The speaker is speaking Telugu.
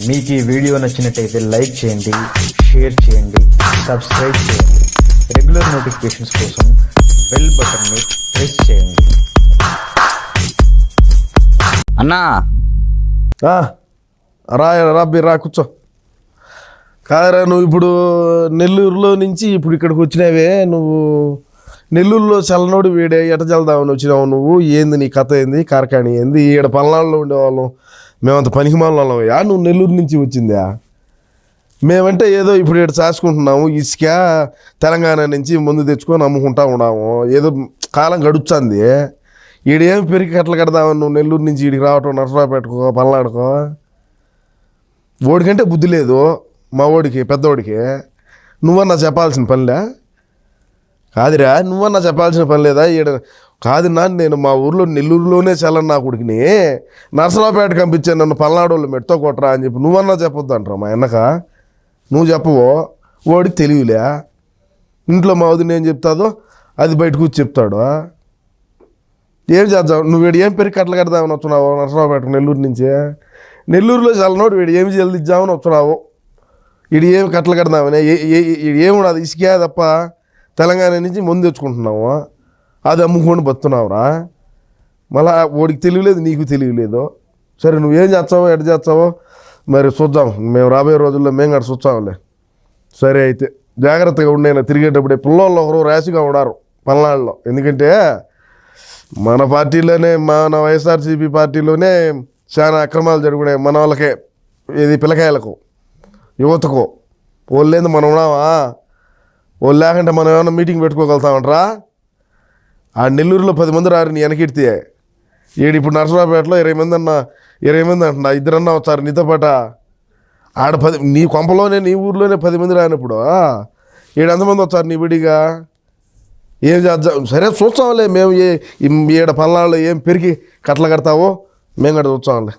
మీకు ఈ వీడియో నచ్చినట్టయితే లైక్ చేయండి, షేర్ చేయండి, సబ్స్క్రైబ్ చేయండి. రెగ్యులర్ నోటిఫికేషన్స్ కోసం బెల్ బటన్ని ప్రెస్ చేయండి. అన్నా రా కూర్చో. కాదరా, నువ్వు ఇప్పుడు నెల్లూరులో నుంచి ఇప్పుడు ఇక్కడికి వచ్చినావే, నువ్వు నెల్లూరులో చల్లనోడు వీడే ఎట చల్దామని వచ్చినావు నువ్వు? ఏంది నీ కథ, ఏంది కార్ఖానీ ఏంది? ఈడ పల్నాడులో ఉండేవాళ్ళం మేమంత పనికిమాల వాళ్ళమయ్యా, నువ్వు నెల్లూరు నుంచి వచ్చిందా? మేమంటే ఏదో ఇప్పుడు ఇక్కడ చాసుకుంటున్నాము, ఇసుక తెలంగాణ నుంచి ముందు తెచ్చుకొని అమ్ముకుంటా ఉన్నాము, ఏదో కాలం గడుచుంది. ఈడేం పెరిగి కట్టలు కడదామని నువ్వు నెల్లూరు నుంచి ఈడికి రావటం, నర్సరావుపేటకో పల్నాడుకో? ఓడికంటే బుద్ధి లేదు మా ఓడికి, పెద్దోడికి. నువ్వన్నా చెప్పాల్సిన పనిలే? కాదురా, నువ్వన్నా చెప్పాల్సిన పని లేదా? ఈడ కాదు నేను మా ఊర్లో నెల్లూరులోనే చల్లని నా కొడుకుని నర్సరావుపేటకి పంపించాను, నన్ను పల్నాడు వాళ్ళు మెట్తో కొట్టరా అని చెప్పి నువ్వన్నా చెప్పొద్దు అంటారా మా అన్నక? నువ్వు చెప్పవో? ఓడికి తెలియలే. ఇంట్లో మా వదిన ఏం చెప్తాదో అది బయటకు వచ్చి చెప్తాడు. ఏం చేద్దాం? నువ్వు వీడు ఏం పెరిగి కట్టలు కడదామని వస్తున్నావు నర్సరావుపేటకు నెల్లూరు నుంచి? నెల్లూరులో చల్లనోడు వీడు ఏమి జల్దిద్దామని వస్తున్నావు? వీడు ఏమి కట్టలు కడదామని ఏముండదు, ఇసుకే తప్ప తెలంగాణ నుంచి ముందు తెచ్చుకుంటున్నావు, అది అమ్ముకొని బతున్నావురా. మళ్ళా ఓడికి తెలియలేదు, నీకు తెలియలేదు. సరే నువ్వేం చేస్తావో ఎట చేస్తావో మరి చూద్దాం, మేము రాబోయే రోజుల్లో మేము కూడా చూస్తాంలే. సరే అయితే జాగ్రత్తగా ఉండేనా తిరిగేటప్పుడే. పిల్లలు ఒకరు ర్యాష్గా ఉన్నారు పల్నాడులో, ఎందుకంటే మన పార్టీలోనే, మన వైఎస్ఆర్సీపీ పార్టీలోనే చాలా అక్రమాలు జరుగుతున్నాయి మన వాళ్ళకే, ఇది పిల్లకాయలకు, యువతకు. వాళ్ళేంది మనం ఉన్నామా? వాళ్ళు లేకుంటే మనం ఏమైనా మీటింగ్ పెట్టుకోగలుగుతామంటారా? ఆ నెల్లూరులో 10 మంది రారు నీ వెనకెడితే, ఈడు ఇప్పుడు నర్సరావుపేటలో 20 మంది అంటున్నా, ఇద్దరన్నా వచ్చారు నీతో పాట. ఆడ 10, నీ కొంపలోనే నీ ఊర్లోనే 10 మంది రానప్పుడు ఈడు ఎంతమంది వచ్చారు నీ విడిగా? ఏం చేద్దాం? సరే చూస్తాంలే, మేము ఈడ పల్నాడులో ఏం పెరిగి కట్టలు కడతావో మేము కూడా చూస్తాంలే.